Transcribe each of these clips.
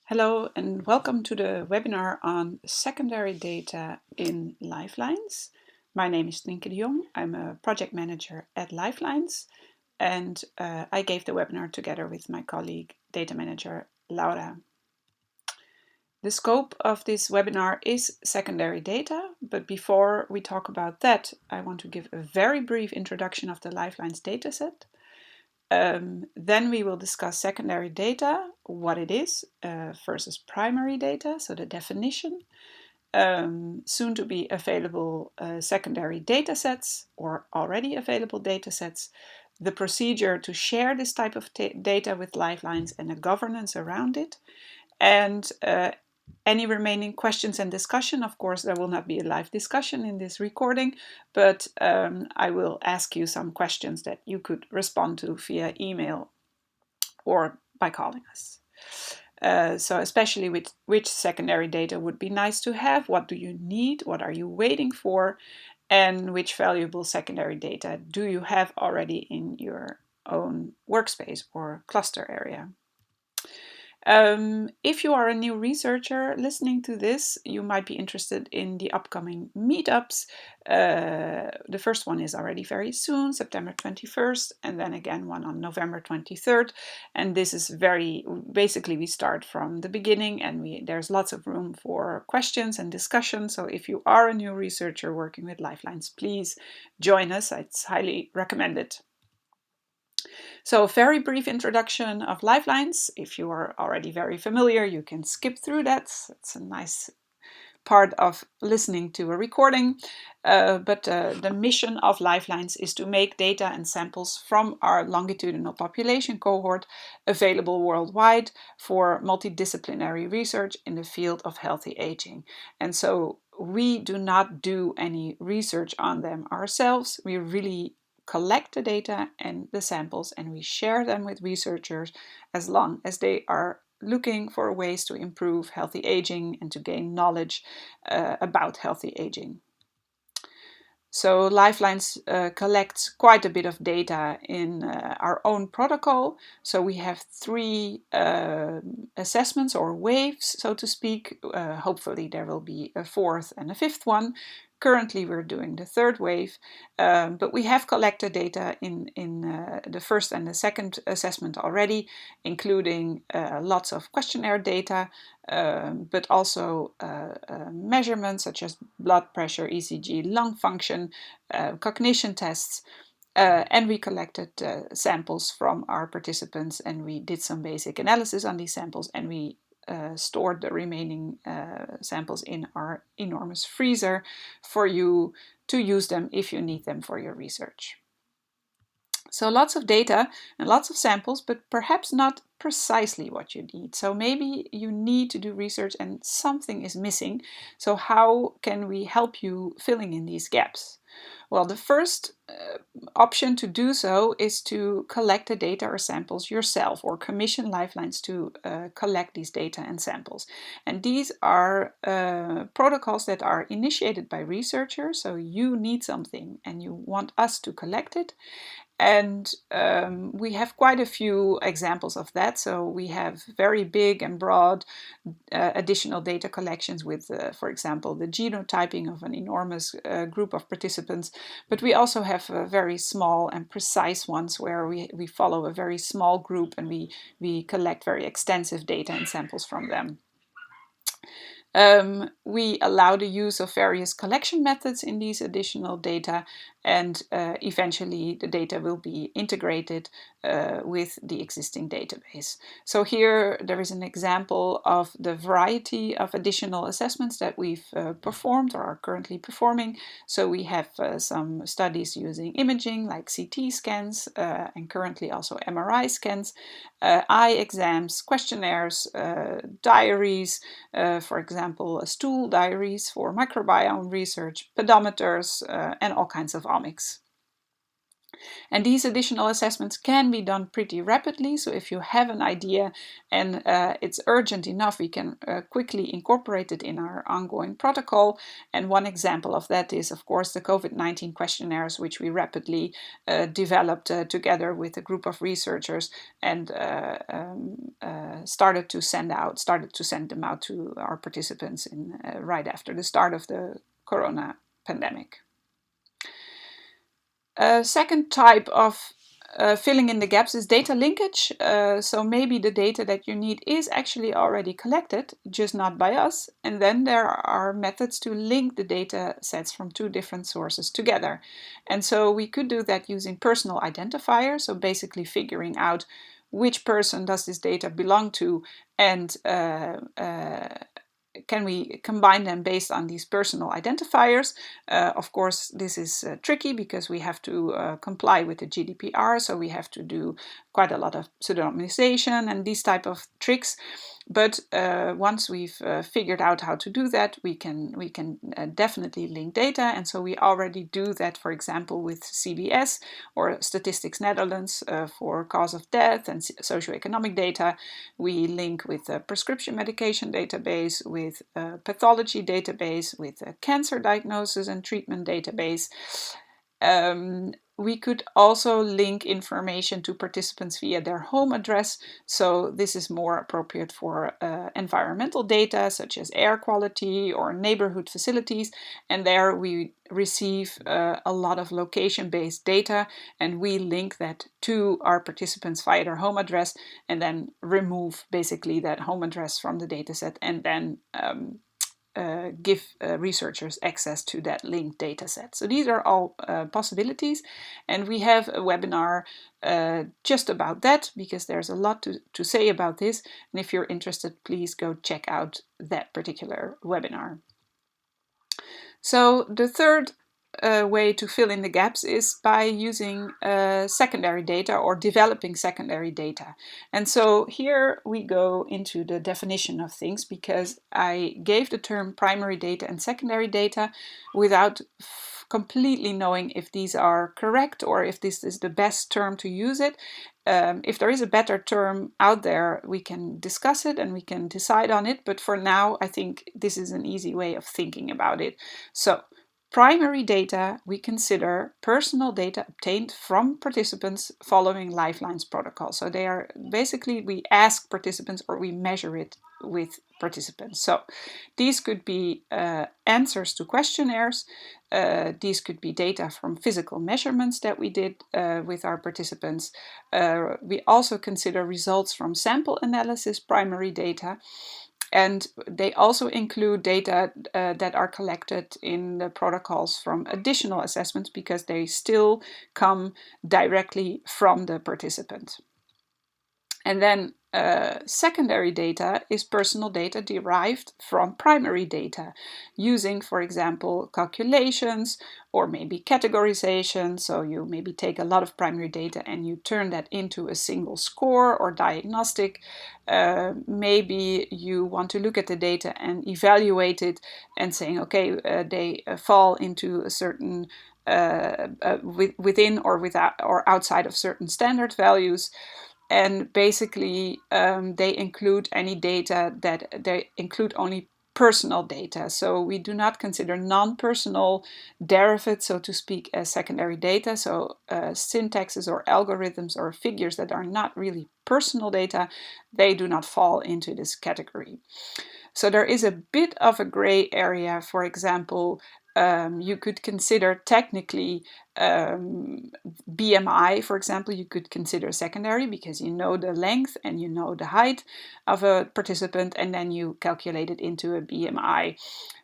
Hello and welcome to the webinar on secondary data in Lifelines. My name is Trynke de Jong. I'm a project manager at Lifelines and I gave the webinar together with my colleague, data manager Laura. The scope of this webinar is secondary data, but before we talk about that, I want to give a very brief introduction of the Lifelines dataset. Then we will discuss secondary data, what it is versus primary data, so the definition, soon to be available secondary datasets or already available datasets, the procedure to share this type of data with Lifelines and the governance around it, and any remaining questions and discussion. Of course, there will not be a live discussion in this recording, but I will ask you some questions that you could respond to via email or by calling us. So especially with which secondary data would be nice to have, what do you need, what are you waiting for, and which valuable secondary data do you have already in your own workspace or cluster area. If you are a new researcher listening to this, you might be interested in the upcoming meetups. The first one is already very soon, September 21st, and then again one on November 23rd. And this is basically we start from the beginning and there's lots of room for questions and discussion. So if you are a new researcher working with Lifelines, please join us. It's highly recommended. So a very brief introduction of Lifelines. If you are already very familiar, you can skip through that. It's a nice part of listening to a recording. But the mission of Lifelines is to make data and samples from our longitudinal population cohort available worldwide for multidisciplinary research in the field of healthy aging. And so we do not do any research on them ourselves. We really collect the data and the samples and we share them with researchers as long as they are looking for ways to improve healthy aging and to gain knowledge about healthy aging. So Lifelines collects quite a bit of data in our own protocol. So we have three assessments or waves, so to speak. Hopefully there will be a fourth and a fifth one. Currently we're doing the third wave, but we have collected data in the first and the second assessment already, including lots of questionnaire data, but also measurements such as blood pressure, ECG, lung function, cognition tests, and we collected samples from our participants and we did some basic analysis on these samples and we stored the remaining samples in our enormous freezer for you to use them if you need them for your research. So lots of data and lots of samples, but perhaps not precisely what you need. So maybe you need to do research and something is missing. So how can we help you filling in these gaps? Well, the first option to do so is to collect the data or samples yourself or commission Lifelines to collect these data and samples. And these are protocols that are initiated by researchers. So you need something and you want us to collect it. And we have quite a few examples of that. So we have very big and broad additional data collections with, for example, the genotyping of an enormous group of participants. But we also have very small and precise ones where we follow a very small group and we collect very extensive data and samples from them. We allow the use of various collection methods in these additional data, and eventually the data will be integrated with the existing database. So here there is an example of the variety of additional assessments that we've performed or are currently performing. So we have some studies using imaging like CT scans and currently also MRI scans, eye exams, questionnaires, diaries, for example, stool diaries for microbiome research, pedometers, and all kinds of omics. And these additional assessments can be done pretty rapidly. So if you have an idea and it's urgent enough, we can quickly incorporate it in our ongoing protocol. And one example of that is, of course, the COVID-19 questionnaires, which we rapidly developed together with a group of researchers and started to send them out to our participants right after the start of the corona pandemic. A second type of filling in the gaps is data linkage. So maybe the data that you need is actually already collected, just not by us. And then there are methods to link the data sets from two different sources together. And so we could do that using personal identifiers. So basically figuring out which person does this data belong to, and can we combine them based on these personal identifiers? Of course, this is tricky because we have to comply with the GDPR, so we have to do quite a lot of pseudonymization and these type of tricks. But once we've figured out how to do that, we can definitely link data. And so we already do that, for example, with CBS or Statistics Netherlands for cause of death and socioeconomic data. We link with a prescription medication database, with a pathology database, with a cancer diagnosis and treatment database. We could also link information to participants via their home address. So this is more appropriate for environmental data such as air quality or neighborhood facilities. And there we receive a lot of location-based data, and we link that to our participants via their home address and then remove basically that home address from the dataset, and then give researchers access to that linked data set. So these are all possibilities, and we have a webinar just about that because there's a lot to say about this, and if you're interested, please go check out that particular webinar. So the third way to fill in the gaps is by using secondary data or developing secondary data. And so here we go into the definition of things, because I gave the term primary data and secondary data without completely knowing if these are correct or if this is the best term to use it. If there is a better term out there, we can discuss it and we can decide on it. But for now, I think this is an easy way of thinking about it. So primary data, we consider personal data obtained from participants following Lifelines protocol. So they are basically, we ask participants or we measure it with participants. So these could be answers to questionnaires. These could be data from physical measurements that we did with our participants. We also consider results from sample analysis, primary data. And they also include data that are collected in the protocols from additional assessments, because they still come directly from the participant. And then secondary data is personal data derived from primary data, using, for example, calculations or maybe categorization. So you maybe take a lot of primary data and you turn that into a single score or diagnostic. Maybe you want to look at the data and evaluate it and saying, okay, they fall into a certain within or without or outside of certain standard values. And basically, they include any data that they include only personal data. So we do not consider non-personal derivatives, so to speak, as secondary data. So syntaxes or algorithms or figures that are not really personal data, they do not fall into this category. So there is a bit of a gray area. For example, you could consider technically BMI, for example, you could consider secondary because you know the length and you know the height of a participant, and then you calculate it into a BMI.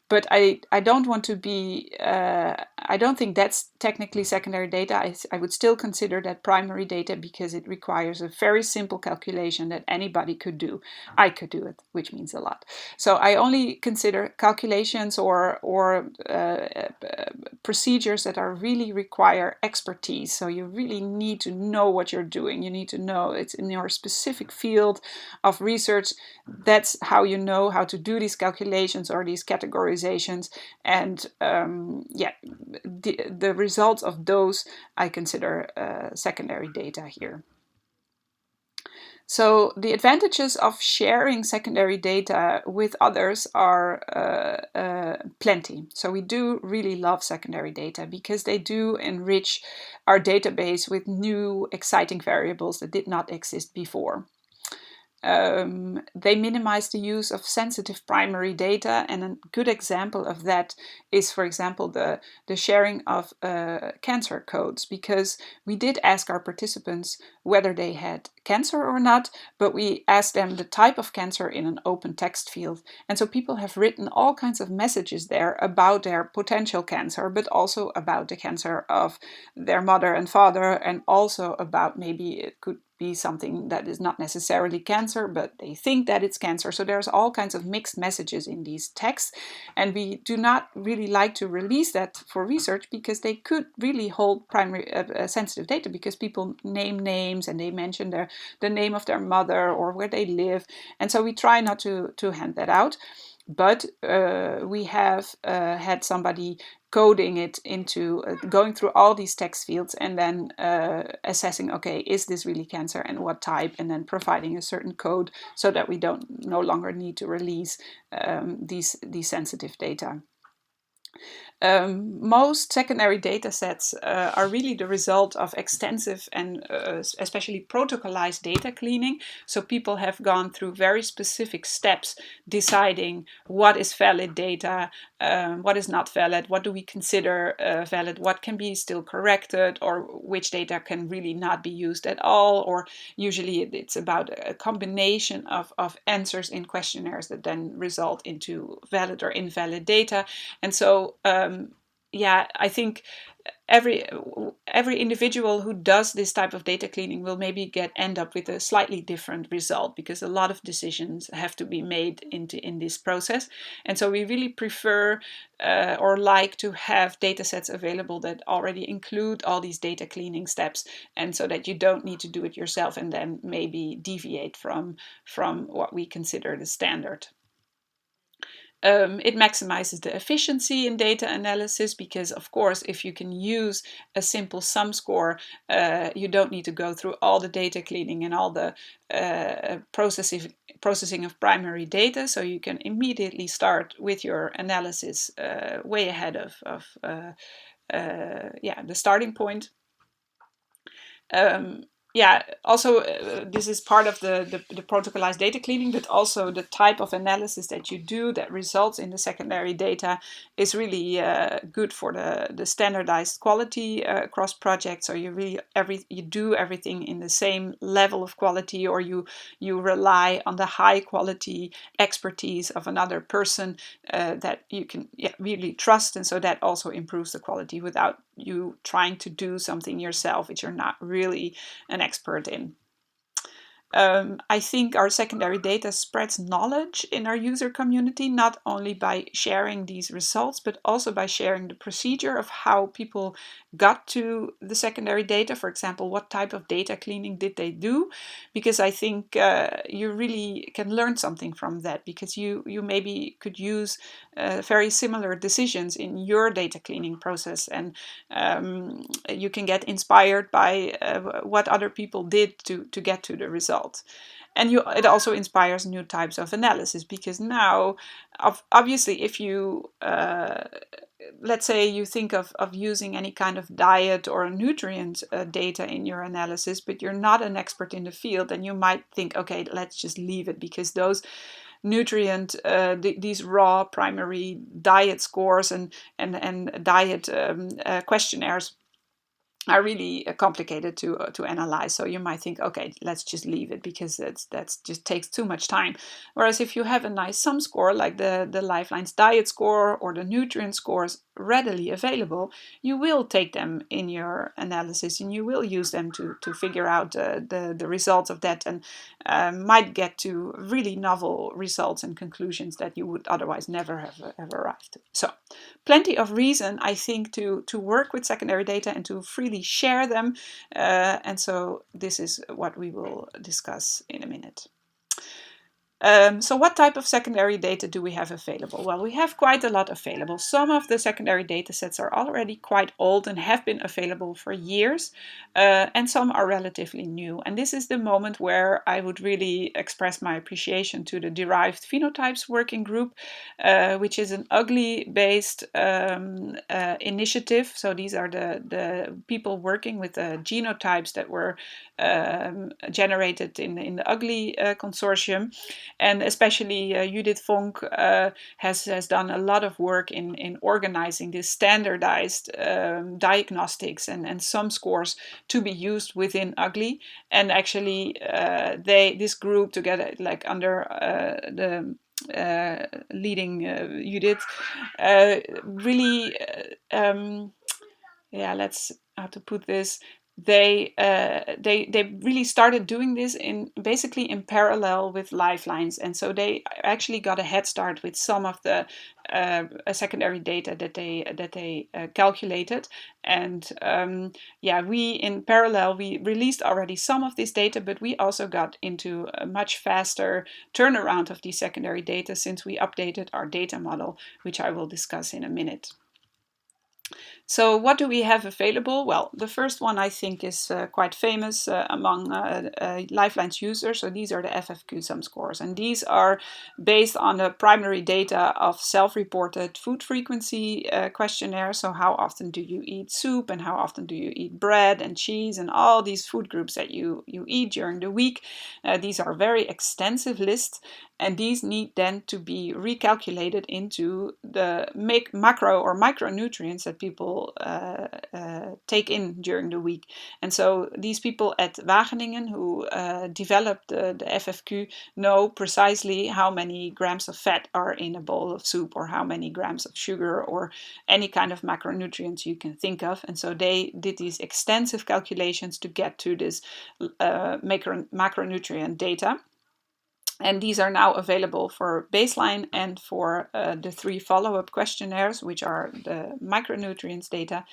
But I don't want to be, I don't think that's technically secondary data. I would still consider that primary data because it requires a very simple calculation that anybody could do. I could do it, which means a lot. So I only consider calculations or procedures that are really require expertise. So you really need to know what you're doing. You need to know it's in your specific field of research. That's how you know how to do these calculations or these categorizations categorizations, and yeah, the results of those I consider secondary data here. So the advantages of sharing secondary data with others are plenty. So we do really love secondary data because they do enrich our database with new exciting variables that did not exist before. They minimize the use of sensitive primary data, and a good example of that is, for example, the sharing of cancer codes, because we did ask our participants whether they had cancer or not, but we asked them the type of cancer in an open text field. And so people have written all kinds of messages there about their potential cancer, but also about the cancer of their mother and father, and also about maybe it could be something that is not necessarily cancer, but they think that it's cancer. So there's all kinds of mixed messages in these texts, and we do not really like to release that for research because they could really hold primary sensitive data, because people name names and they mention the name of their mother or where they live, and so we try not to hand that out. But we have had somebody coding it into going through all these text fields and then assessing, okay, is this really cancer and what type, and then providing a certain code so that we no longer need to release these sensitive data. Most secondary data sets are really the result of extensive and especially protocolized data cleaning. So people have gone through very specific steps deciding what is valid data, what is not valid, what do we consider valid, what can be still corrected, or which data can really not be used at all. Or usually it's about a combination of answers in questionnaires that then result into valid or invalid data. And so yeah, I think every individual who does this type of data cleaning will maybe end up with a slightly different result, because a lot of decisions have to be made in this process. And so we really prefer or like to have data sets available that already include all these data cleaning steps, and so that you don't need to do it yourself and then maybe deviate from what we consider the standard. It maximizes the efficiency in data analysis, because, of course, if you can use a simple sum score, you don't need to go through all the data cleaning and all the processing of primary data. So you can immediately start with your analysis way ahead of the starting point. Yeah, also this is part of the protocolized data cleaning, but also the type of analysis that you do that results in the secondary data is really good for the standardized quality across projects. So you really you do everything in the same level of quality, or you rely on the high quality expertise of another person that you can really trust, and so that also improves the quality without you trying to do something yourself which you're not really an expert in. I think our secondary data spreads knowledge in our user community, not only by sharing these results, but also by sharing the procedure of how people got to the secondary data. For example, what type of data cleaning did they do? Because I think you really can learn something from that, because you maybe could use very similar decisions in your data cleaning process, and you can get inspired by what other people did to get to the result. And it also inspires new types of analysis, because now, obviously, if you, let's say you think of using any kind of diet or nutrient data in your analysis, but you're not an expert in the field, then you might think, okay, let's just leave it, because those nutrient, these raw primary diet scores and diet questionnaires are really complicated to analyze. So you might think, okay, let's just leave it, because that's just takes too much time. Whereas if you have a nice sum score like the Lifelines diet score or the nutrient scores readily available, you will take them in your analysis and you will use them to figure out the results of that, and might get to really novel results and conclusions that you would otherwise never have arrived to. So plenty of reason, I think, to work with secondary data and to freely share them. And so this is what we will discuss in a minute. So what type of secondary data do we have available? Well, we have quite a lot available. Some of the secondary data sets are already quite old and have been available for years, and some are relatively new. And this is the moment where I would really express my appreciation to the Derived Phenotypes Working Group, which is an ugly-based initiative. So these are the people working with the genotypes that were generated in the ugly consortium. And especially Judith Vonk has done a lot of work in organizing this standardized diagnostics and some scores to be used within UGLY. And actually, this group together, like under the leading Judith, really, let's how to put this. They really started doing this in parallel with Lifelines, and so they actually got a head start with some of the secondary data that they calculated. And we in parallel we released already some of this data, but we also got into a much faster turnaround of these secondary data since we updated our data model, which I will discuss in a minute. So what do we have available? Well, the first one I think is quite famous among Lifelines users. So these are the FFQ sum scores, and these are based on the primary data of self-reported food frequency questionnaire. So how often do you eat soup, and how often do you eat bread and cheese, and all these food groups that you eat during the week. These are very extensive lists, and these need then to be recalculated into the macro or micronutrients that people take in during the week. And so these people at Wageningen who developed the FFQ know precisely how many grams of fat are in a bowl of soup, or how many grams of sugar, or any kind of macronutrients you can think of. And so they did these extensive calculations to get to this macronutrient data. And these are now available for baseline and for the 3 follow-up questionnaires, which are the micronutrients data.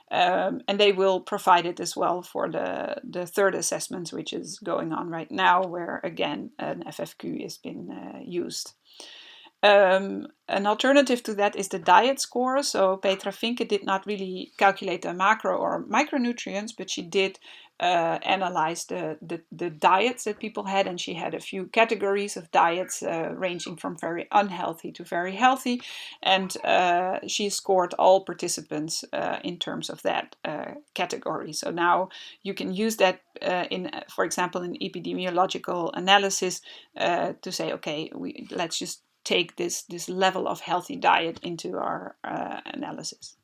And they will provide it as well for the third assessment, which is going on right now, where again an FFQ has been used. An alternative to that is the diet score. So Petra Vinke did not really calculate the macro or micronutrients, but she did analyze the diets that people had, and she had a few categories of diets ranging from very unhealthy to very healthy, and she scored all participants in terms of that category. So now you can use that for example, in epidemiological analysis to say, okay, let's just take this level of healthy diet into our analysis.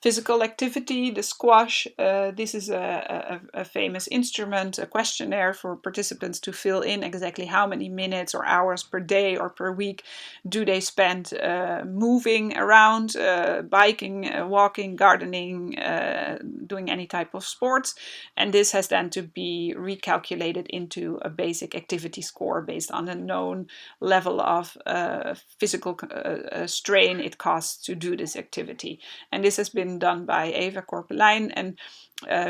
Physical activity, the squash, this is a famous instrument, a questionnaire for participants to fill in exactly how many minutes or hours per day or per week do they spend moving around, biking, walking, gardening, doing any type of sports. And this has then to be recalculated into a basic activity score based on a known level of physical strain it costs to do this activity. And this has been done by Eva Korpelijn, and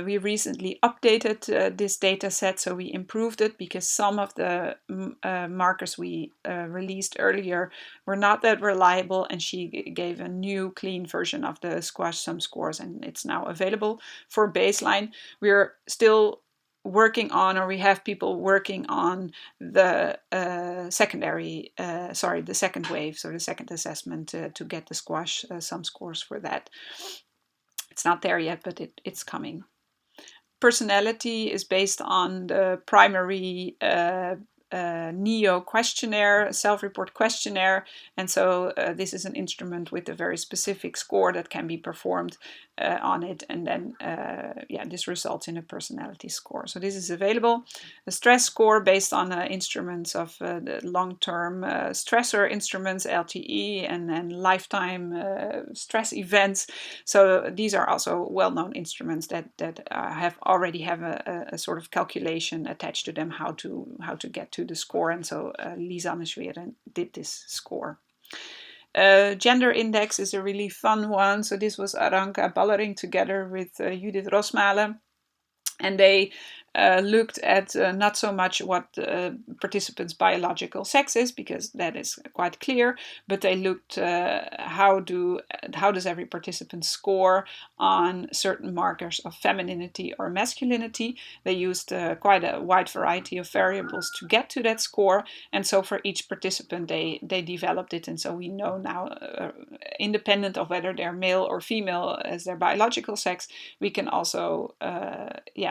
we recently updated this data set, so we improved it because some of the markers we released earlier were not that reliable, and she gave a new clean version of the squash sum scores, and it's now available for baseline. We're still working on, or we have people working on the the second wave, so the second assessment to get the squash sum scores for that. It's not there yet, but it's coming. Personality is based on the primary NEO questionnaire, self-report questionnaire, and so this is an instrument with a very specific score that can be performed on it, and then this results in a personality score. So this is available. The stress score based on instruments of the long-term stressor instruments, LTE, and lifetime stress events. So these are also well-known instruments that already have a sort of calculation attached to them how to get to the score, and so Lisanne Schweren did this score. Gender index is a really fun one. So this was Aranka Ballering together with Judith Rosmalen, and they looked at not so much what participants' biological sex is, because that is quite clear, but they looked how does every participant score on certain markers of femininity or masculinity. They used quite a wide variety of variables to get to that score, and so for each participant they developed it, and so we know now, independent of whether they're male or female as their biological sex, we can also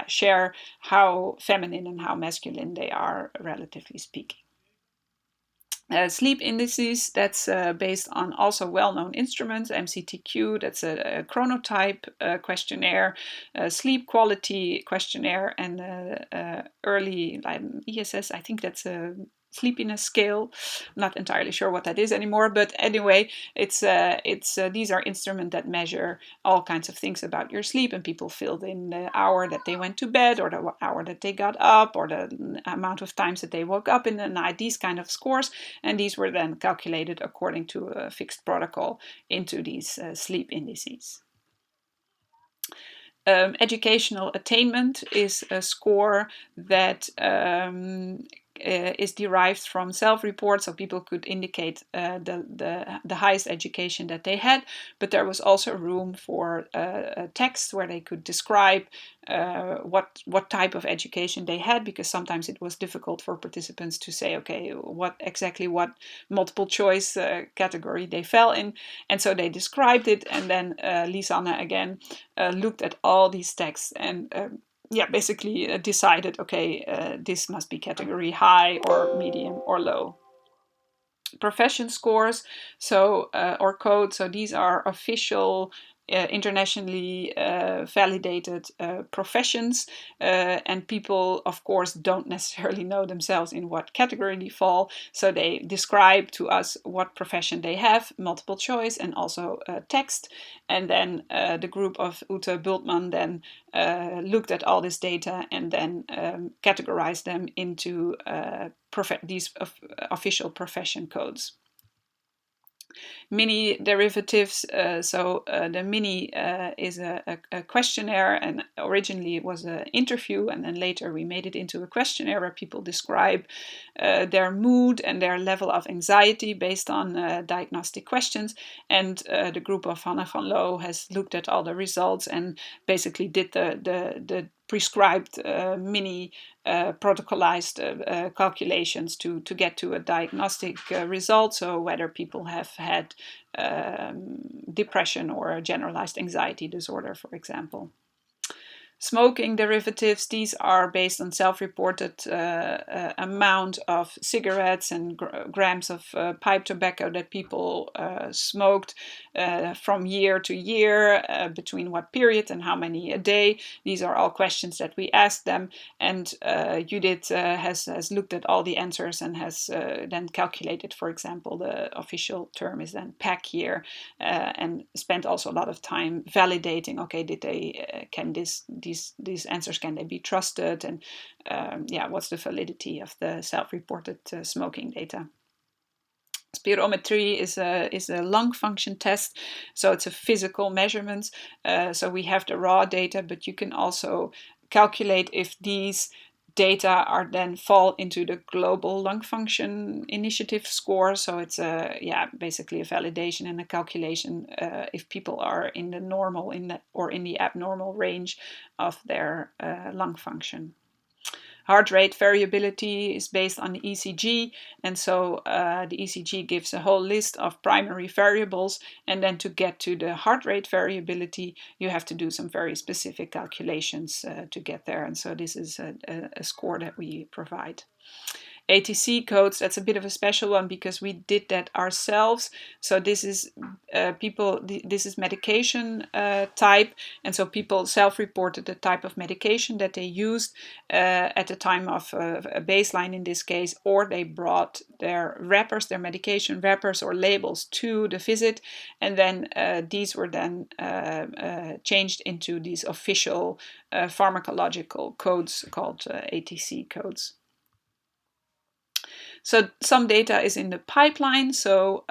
share how feminine and how masculine they are, relatively speaking. Sleep indices, that's based on also well-known instruments. MCTQ, that's a chronotype questionnaire, sleep quality questionnaire, and early ESS, I think that's a sleepiness scale. I'm not entirely sure what that is anymore, but anyway, it's these are instruments that measure all kinds of things about your sleep, and people filled in the hour that they went to bed, or the hour that they got up, or the amount of times that they woke up in the night, these kind of scores, and these were then calculated according to a fixed protocol into these sleep indices. Educational attainment is a score that is derived from self-report, so people could indicate the highest education that they had, but there was also room for a text where they could describe what type of education they had, because sometimes it was difficult for participants to say, okay, what multiple choice category they fell in, and so they described it, and then Lisanne again looked at all these texts and basically decided, okay, this must be category high or medium or low. Profession scores, or codes, so these are official internationally validated professions, and people of course don't necessarily know themselves in what category they fall, so they describe to us what profession they have, multiple choice and also text, and then the group of Ute Bultmann then looked at all this data and then categorized them into these official profession codes. Mini derivatives, the mini is a questionnaire, and originally it was an interview, and then later we made it into a questionnaire where people describe their mood and their level of anxiety based on diagnostic questions, and the group of Hannah van Loo has looked at all the results and basically did the prescribed mini protocolized calculations to get to a diagnostic result, so whether people have had depression or a generalized anxiety disorder, for example. Smoking derivatives, these are based on self-reported amount of cigarettes and grams of pipe tobacco that people smoked from year to year, between what period and how many a day. These are all questions that we asked them, and Judith has looked at all the answers and has then calculated, for example, the official term is then pack year, and spent also a lot of time validating, okay, did they these answers, can they be trusted, and what's the validity of the self-reported smoking data. Spirometry is a lung function test, so it's a physical measurement. So we have the raw data, but you can also calculate if these data are then fall into the global lung function initiative score. So it's basically a validation and a calculation if people are in the normal or in the abnormal range of their lung function. Heart rate variability is based on the ECG, and so the ECG gives a whole list of primary variables, and then to get to the heart rate variability, you have to do some very specific calculations to get there, and so this is a score that we provide. ATC codes, that's a bit of a special one because we did that ourselves. So this is this is medication type, and so people self-reported the type of medication that they used at the time of a baseline in this case, or they brought their wrappers, their medication wrappers or labels to the visit, and then these were then changed into these official pharmacological codes called ATC codes. So some data is in the pipeline. So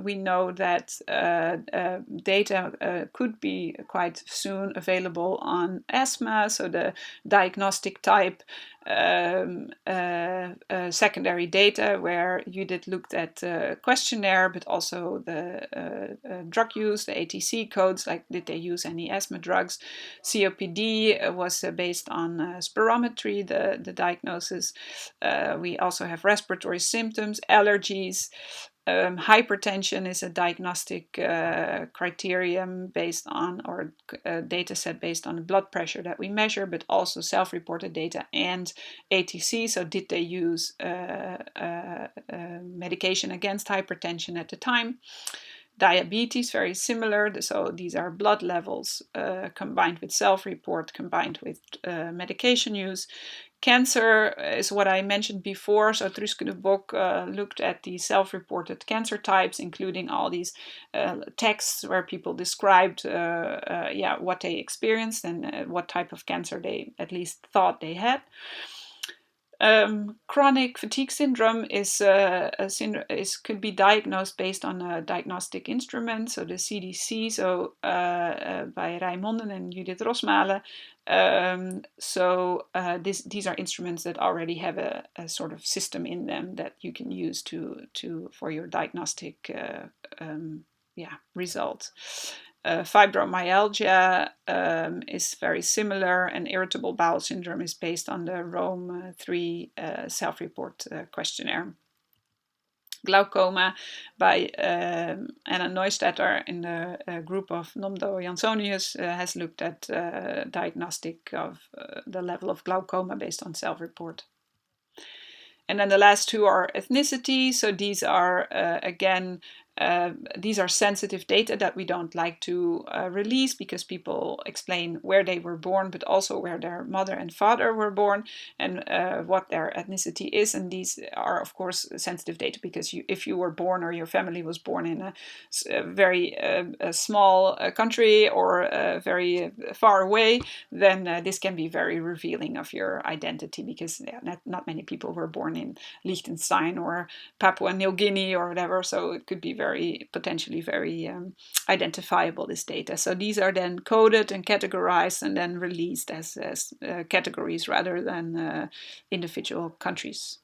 we know that data could be quite soon available on asthma. So the diagnostic type secondary data, where you did looked at questionnaire, but also the drug use, the ATC codes, like did they use any asthma drugs. COPD was based on spirometry, the diagnosis. We also have respiratory symptoms, allergies. Hypertension is a diagnostic criterion based on, or data set based on the blood pressure that we measure, but also self-reported data and ATC. So did they use medication against hypertension at the time? Diabetes, very similar. So these are blood levels combined with self-report, combined with medication use. Cancer is what I mentioned before. So Trynke de Jong looked at the self-reported cancer types, including all these texts where people described what they experienced and what type of cancer they at least thought they had. Chronic fatigue syndrome could be diagnosed based on a diagnostic instrument, so the CDC, by Rijmonden and Judith Rosmalen. These are instruments that already have a sort of system in them that you can use for your diagnostic result. Fibromyalgia is very similar, and irritable bowel syndrome is based on the Rome 3 self-report questionnaire. Glaucoma by Anna Neustaedter in the group of Nomdo Jansonius has looked at diagnostic of the level of glaucoma based on self-report. And then the last two are ethnicity. So these are, these are sensitive data that we don't like to release, because people explain where they were born, but also where their mother and father were born, and what their ethnicity is. And these are, of course, sensitive data, because if you were born, or your family was born in a very small country, or very far away, then this can be very revealing of your identity, because not many people were born in Liechtenstein or Papua New Guinea or whatever, so it could be potentially very identifiable, this data. So these are then coded and categorized and then released as categories rather than individual countries.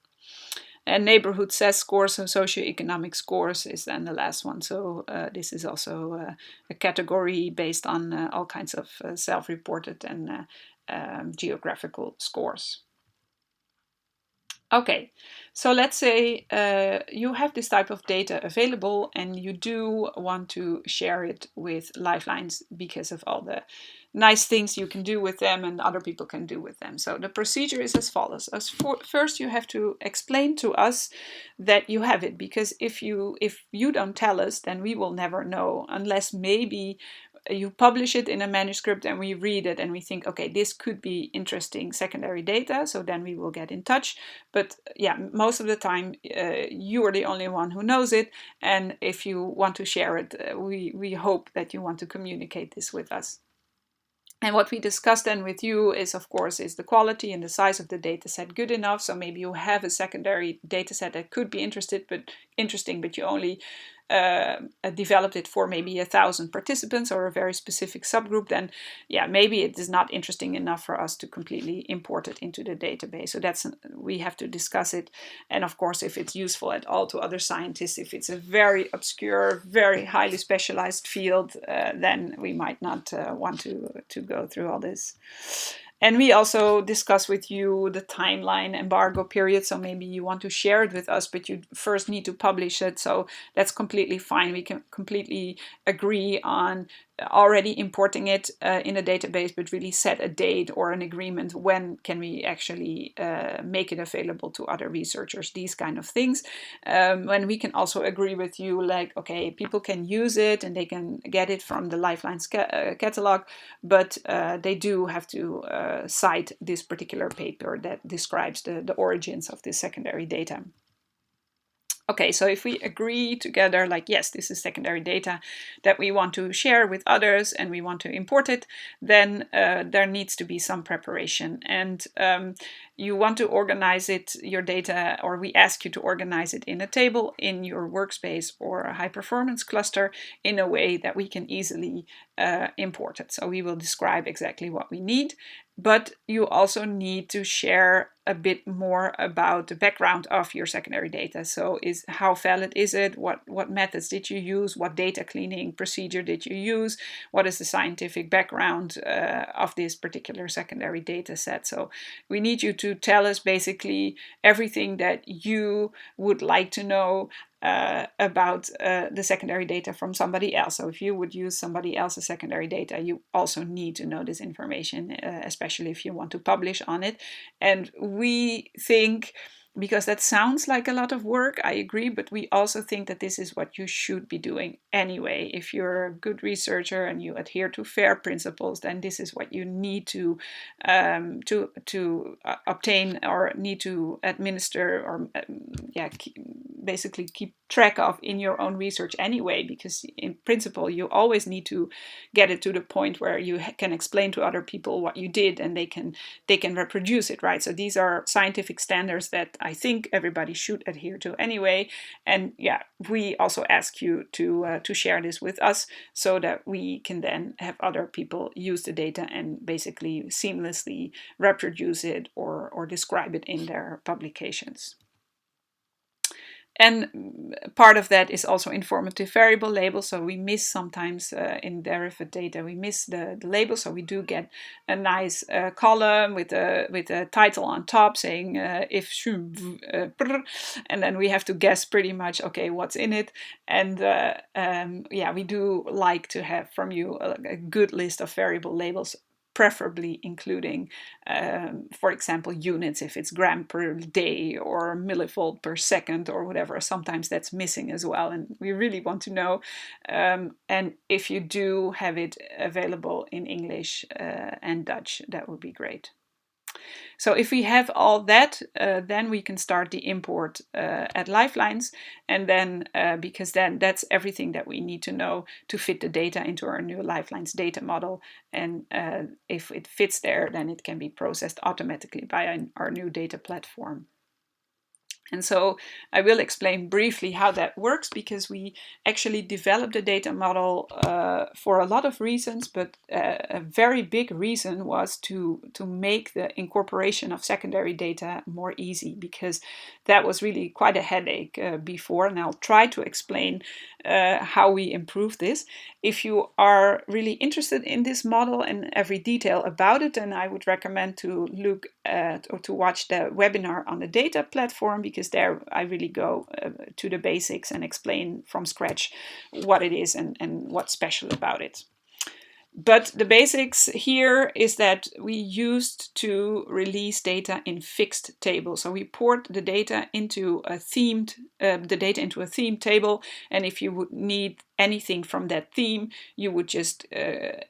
And neighborhood CES scores, so socioeconomic scores, is then the last one. So this is also a category based on all kinds of self-reported and geographical scores. Okay, so let's say you have this type of data available and you do want to share it with Lifelines because of all the nice things you can do with them and other people can do with them. So the procedure is as follows. First, you have to explain to us that you have it, because if you don't tell us, then we will never know, unless maybe you publish it in a manuscript and we read it and we think, okay, this could be interesting secondary data, so then we will get in touch. But yeah, most of the time you are the only one who knows it, and if you want to share it, we hope that you want to communicate this with us. And what we discussed then with you is, of course, is the quality and the size of the data set good enough? So maybe you have a secondary data set that could be interesting, but you only developed it for maybe 1,000 participants or a very specific subgroup. Then, yeah, maybe it is not interesting enough for us to completely import it into the database. So we have to discuss it. And of course, if it's useful at all to other scientists, if it's a very obscure, very highly specialized field, then we might not want to go through all this. And we also discuss with you the timeline embargo period. So maybe you want to share it with us, but you first need to publish it. So that's completely fine. We can completely agree on already importing it in a database, but really set a date or an agreement when can we actually make it available to other researchers, these kind of things. When we can also agree with you, like, okay, people can use it and they can get it from the Lifelines catalog, but they do have to cite this particular paper that describes the origins of this secondary data. Okay, so if we agree together, like, yes, this is secondary data that we want to share with others and we want to import it, then there needs to be some preparation. And you want to organize it, your data, or we ask you to organize it in a table in your workspace or a high performance cluster in a way that we can easily import it. So we will describe exactly what we need, but you also need to share a bit more about the background of your secondary data. So how valid is it? What methods did you use? What data cleaning procedure did you use? What is the scientific background of this particular secondary data set? So we need you to tell us basically everything that you would like to know about the secondary data from somebody else. So if you would use somebody else's secondary data, you also need to know this information, especially if you want to publish on it. And we think, because that sounds like a lot of work, I agree, but we also think that this is what you should be doing anyway. If you're a good researcher and you adhere to FAIR principles, then this is what you need to obtain or need to administer or basically keep track of in your own research anyway, because in principle you always need to get it to the point where you can explain to other people what you did and they can reproduce it, right? So these are scientific standards that I think everybody should adhere to anyway. And yeah, we also ask you to share this with us so that we can then have other people use the data and basically seamlessly reproduce it or describe it in their publications. And part of that is also informative variable labels. So we miss sometimes in derived data, we miss the label. So we do get a nice column with a title on top saying if and then we have to guess pretty much, okay, what's in it. And yeah, we do like to have from you a good list of variable labels, preferably including, for example, units, if it's gram per day or millivolt per second or whatever. Sometimes that's missing as well, and we really want to know. And if you do have it available in English and Dutch, that would be great. So if we have all that, then we can start the import at Lifelines. And then, because then that's everything that we need to know to fit the data into our new Lifelines data model. And if it fits there, then it can be processed automatically by our new data platform. And so I will explain briefly how that works, because we actually developed the data model for a lot of reasons, but a very big reason was to make the incorporation of secondary data more easy, because that was really quite a headache before, and I'll try to explain how we improve this. If you are really interested in this model and every detail about it, then I would recommend to look at or to watch the webinar on the data platform, because there I really go to the basics and explain from scratch what it is and what's special about it. But the basics here is that we used to release data in fixed tables. So we port the data into a themed table, and if you would need anything from that theme, you would just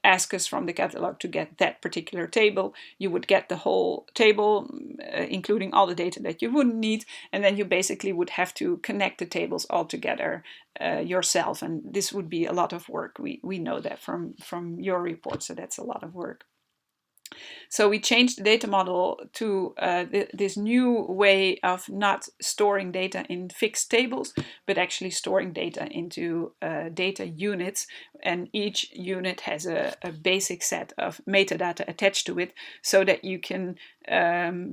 ask us from the catalog to get that particular table. You would get the whole table, including all the data that you wouldn't need, and then you basically would have to connect the tables all together yourself, and this would be a lot of work. We know that from your report, so that's a lot of work. So we changed the data model to this new way of not storing data in fixed tables, but actually storing data into data units. And each unit has a basic set of metadata attached to it, so that you can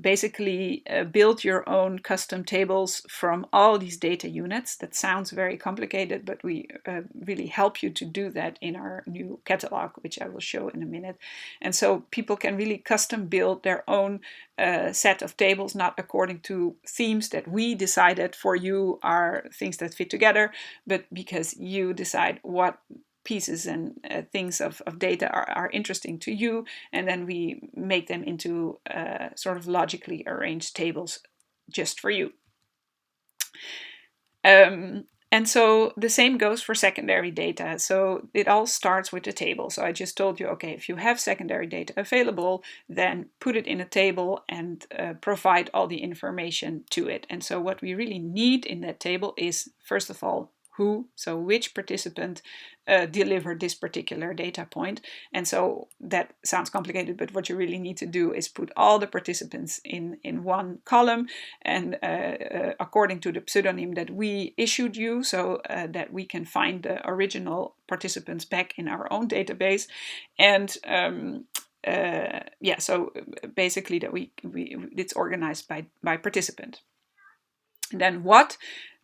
basically build your own custom tables from all these data units. That sounds very complicated, but we really help you to do that in our new catalog, which I will show in a minute. And so people can really custom build their own set of tables, not according to themes that we decided for you are things that fit together, but because you decide what pieces and things of data are interesting to you, and then we make them into sort of logically arranged tables just for you. And so the same goes for secondary data. So it all starts with the table. So I just told you, okay, if you have secondary data available, then put it in a table and provide all the information to it. And so what we really need in that table is, first of all, who, so which participant delivered this particular data point. And so that sounds complicated, but what you really need to do is put all the participants in one column, and according to the pseudonym that we issued you, so that we can find the original participants back in our own database. And so basically that we it's organized by participant. And then what,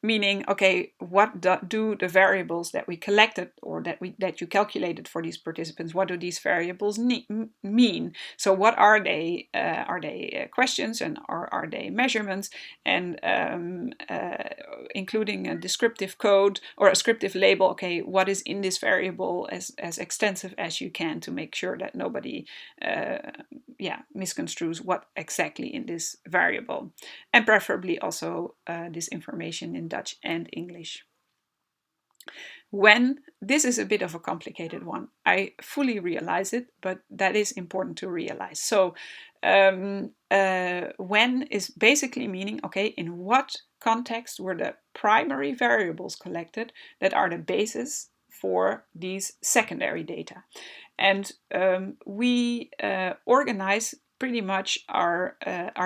meaning, okay, what do the variables that we collected or that you calculated for these participants, what do these variables mean? So what are they? Are they questions, and are they measurements? And including a descriptive code or a descriptive label. Okay, what is in this variable as extensive as you can to make sure that nobody misconstrues what exactly in this variable, and preferably also this information in Dutch and English. When this is a bit of a complicated one, I fully realize it, but that is important to realize. So when is basically meaning, okay, in what context were the primary variables collected that are the basis for these secondary data? And we organize pretty much our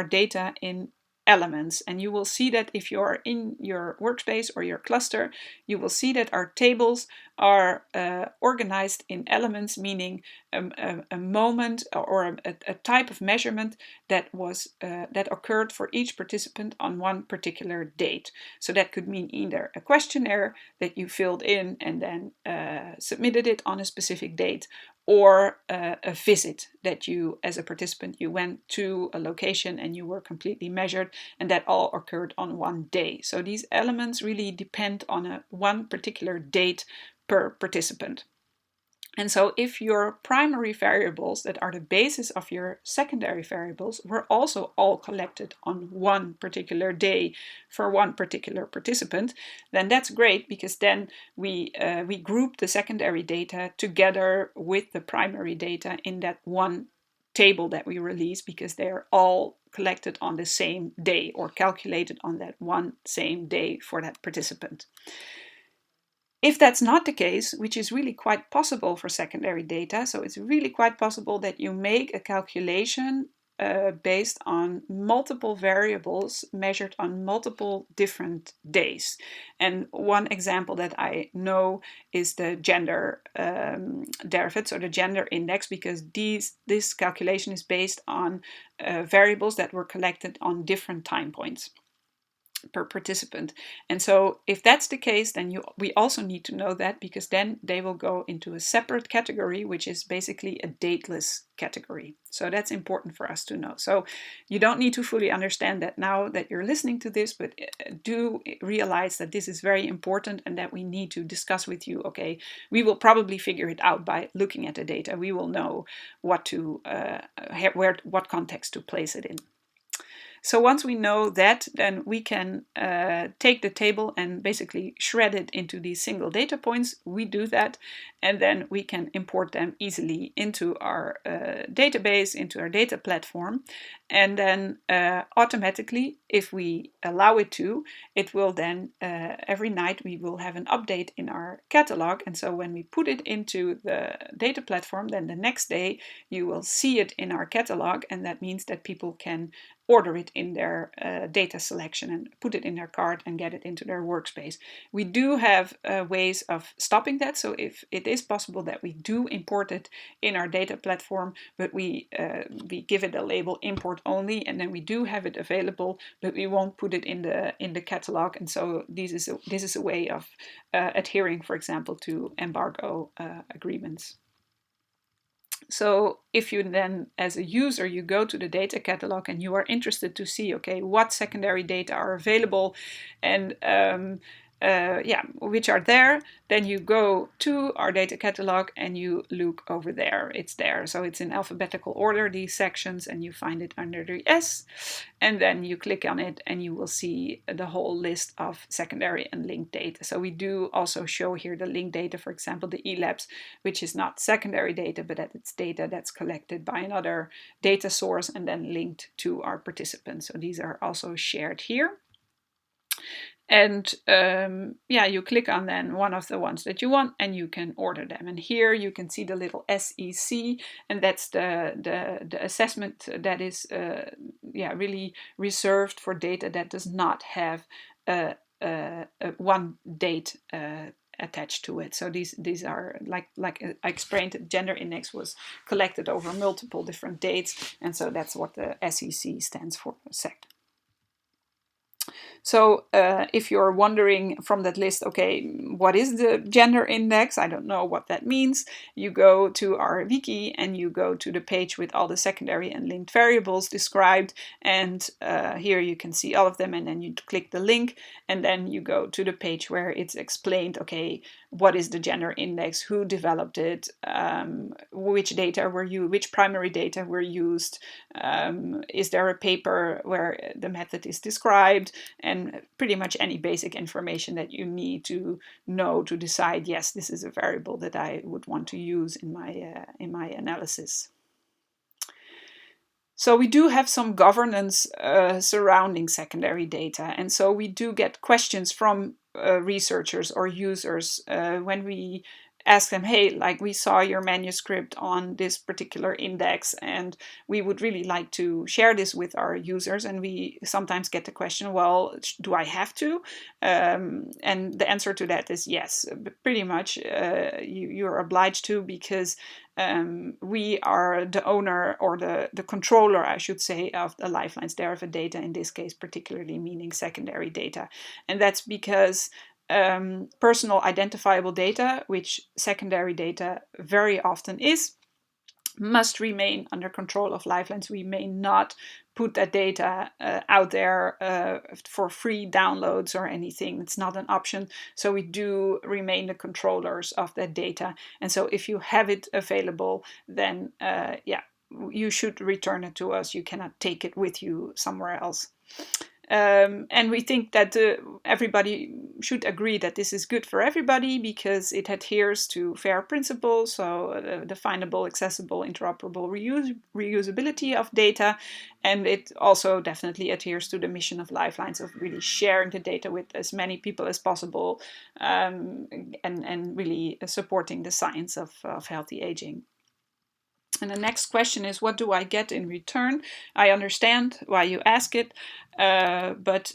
data in elements. And you will see that if you're in your workspace or your cluster, you will see that our tables are organized in elements, meaning a moment or a type of measurement that was that occurred for each participant on one particular date. So that could mean either a questionnaire that you filled in and then submitted it on a specific date, or a visit that you, as a participant, you went to a location and you were completely measured, and that all occurred on one day. So these elements really depend on one particular date per participant. And so if your primary variables that are the basis of your secondary variables were also all collected on one particular day for one particular participant, then that's great, because then we group the secondary data together with the primary data in that one table that we release, because they're all collected on the same day or calculated on that one same day for that participant. If that's not the case, which is really quite possible for secondary data, so it's really quite possible that you make a calculation based on multiple variables measured on multiple different days. And one example that I know is the gender derivative, or the gender index, because this calculation is based on variables that were collected on different time points per participant. And so if that's the case, then we also need to know that, because then they will go into a separate category, which is basically a dateless category. So that's important for us to know. So you don't need to fully understand that now that you're listening to this, but do realize that this is very important and that we need to discuss with you. Okay, we will probably figure it out by looking at the data. We will know what context to place it in. So once we know that, then we can take the table and basically shred it into these single data points. We do that, and then we can import them easily into our database, into our data platform. And then automatically, if we allow it to, it will then, every night we will have an update in our catalog. And so when we put it into the data platform, then the next day you will see it in our catalog, and that means that people can order it in their data selection and put it in their cart and get it into their workspace. We do have ways of stopping that. So if it is possible that we do import it in our data platform, but we give it a label import only, and then we do have it available, but we won't put it in the catalog. And so this is a way of adhering, for example, to embargo agreements. So if you then, as a user, you go to the data catalog and you are interested to see, okay, what secondary data are available and which are there, then you go to our data catalog and you look over there. It's there. So it's in alphabetical order, these sections, and you find it under the S. And then you click on it and you will see the whole list of secondary and linked data. So we do also show here the linked data, for example, the ELABS, which is not secondary data, but that it's data that's collected by another data source and then linked to our participants. So these are also shared here. And yeah, you click on then one of the ones that you want and you can order them. And here you can see the little SEC, and that's the assessment that is yeah, really reserved for data that does not have one date attached to it. So these are like I explained, the gender index was collected over multiple different dates, and so that's what the SEC stands for. So if you're wondering from that list, okay, what is the gender index? I don't know what that means. You go to our wiki and you go to the page with all the secondary and linked variables described. And here you can see all of them, and then you click the link and then you go to the page where it's explained, okay, what is the gender index, who developed it, which data were used, which primary data were used, is there a paper where the method is described, and pretty much any basic information that you need to know to decide, yes, this is a variable that I would want to use in my analysis. So we do have some governance surrounding secondary data, and so we do get questions from researchers or users when we ask them, hey, like, we saw your manuscript on this particular index and we would really like to share this with our users. And we sometimes get the question, well, do I have to? And the answer to that is yes, pretty much you're obliged to, because we are the owner, or the controller, I should say, of the Lifelines Derivative data, in this case particularly meaning secondary data. And that's because personal identifiable data, which secondary data very often is, must remain under control of Lifelines. We may not put that data out there for free downloads or anything. It's not an option. So we do remain the controllers of that data. And so if you have it available, then yeah, you should return it to us. You cannot take it with you somewhere else. And we think that everybody should agree that this is good for everybody, because it adheres to FAIR principles, so definable, accessible, interoperable reusability of data. And it also definitely adheres to the mission of Lifelines of really sharing the data with as many people as possible, and really supporting the science of healthy aging. And the next question is, what do I get in return? I understand why you ask it, but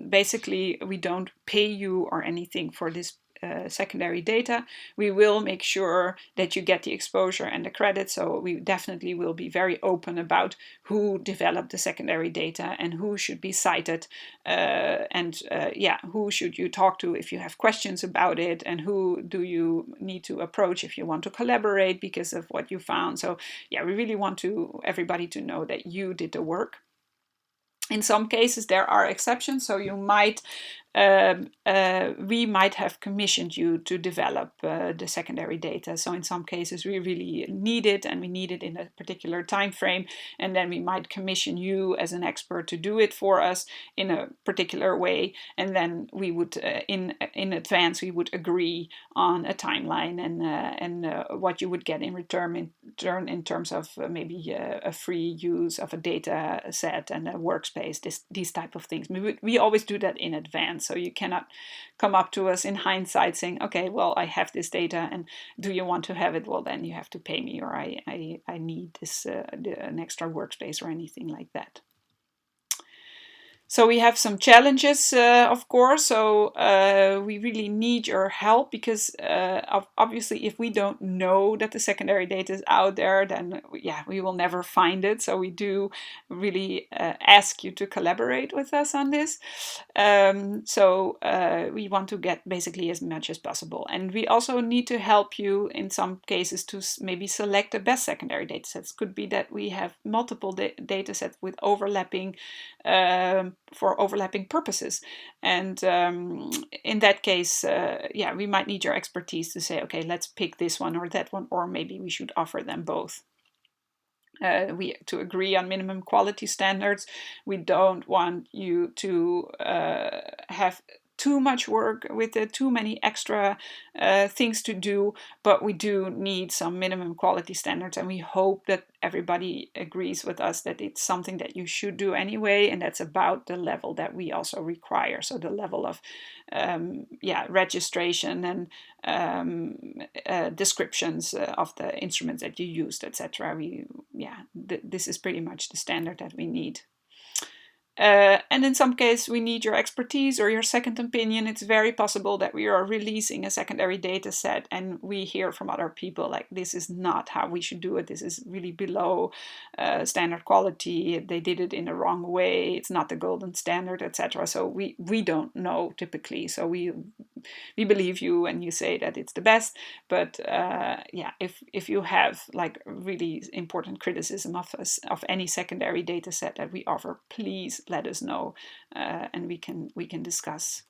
basically we don't pay you or anything for this secondary data. We will make sure that you get the exposure and the credit, so we definitely will be very open about who developed the secondary data and who should be cited, and yeah, who should you talk to if you have questions about it, and who do you need to approach if you want to collaborate because of what you found. So yeah, we really want everybody to know that you did the work. In some cases there are exceptions, so you might we might have commissioned you to develop the secondary data. So in some cases we really need it, and we need it in a particular time frame, and then we might commission you as an expert to do it for us in a particular way, and then we would in advance we would agree on a timeline and what you would get in return in terms of maybe a free use of a data set and a workspace, these type of things. We always do that in advance. So you cannot come up to us in hindsight saying, okay, well, I have this data and do you want to have it? Well, then you have to pay me, or I need this an extra workspace or anything like that. So we have some challenges, of course. So we really need your help, because obviously if we don't know that the secondary data is out there, then yeah, we will never find it. So we do really ask you to collaborate with us on this. So we want to get basically as much as possible. And we also need to help you in some cases to maybe select the best secondary data sets. Could be that we have multiple data sets with overlapping for overlapping purposes. And in that case, yeah, we might need your expertise to say, okay, let's pick this one or that one, or maybe we should offer them both. We to agree on minimum quality standards. We don't want you to have too much work, with too many extra things to do, but we do need some minimum quality standards, and we hope that everybody agrees with us that it's something that you should do anyway, and that's about the level that we also require. So the level of registration and descriptions of the instruments that you used, etc. This is pretty much the standard that we need. And in some case, we need your expertise or your second opinion. It's very possible that we are releasing a secondary data set and we hear from other people like, this is not how we should do it. This is really below standard quality. They did it in the wrong way. It's not the golden standard, etc. So we don't know typically. So we believe you and you say that it's the best, but if you have like really important criticism of us, of any secondary data set that we offer, please let us know, and we can discuss.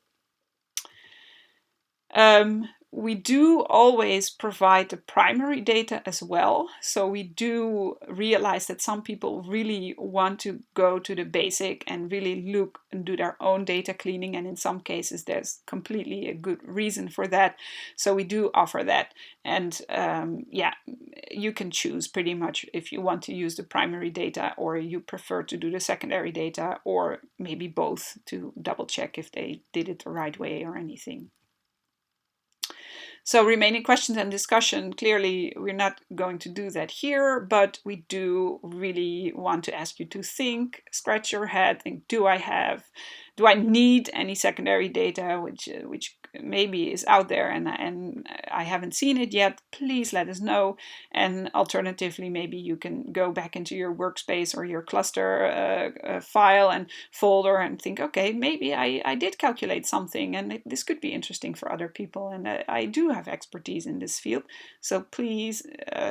We do always provide the primary data as well. So we do realize that some people really want to go to the basic and really look and do their own data cleaning. And in some cases, there's completely a good reason for that. So we do offer that. And you can choose pretty much if you want to use the primary data or you prefer to do the secondary data, or maybe both to double check if they did it the right way or anything. So remaining questions and discussion, clearly we're not going to do that here, but we do really want to ask you to think, scratch your head, think, do I need any secondary data, which maybe is out there and I haven't seen it yet? Please let us know. And alternatively, maybe you can go back into your workspace or your cluster file and folder and think, okay, maybe I did calculate something and this could be interesting for other people, and I do have expertise in this field. So please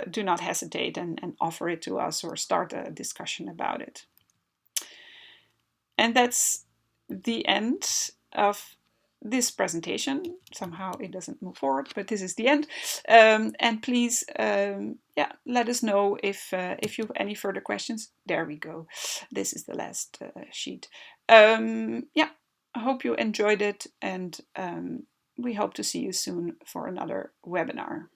do not hesitate and offer it to us or start a discussion about it. And that's the end of this presentation. Somehow it doesn't move forward, but this is the end. And please, let us know if you have any further questions. There we go. This is the last sheet. I hope you enjoyed it, and we hope to see you soon for another webinar.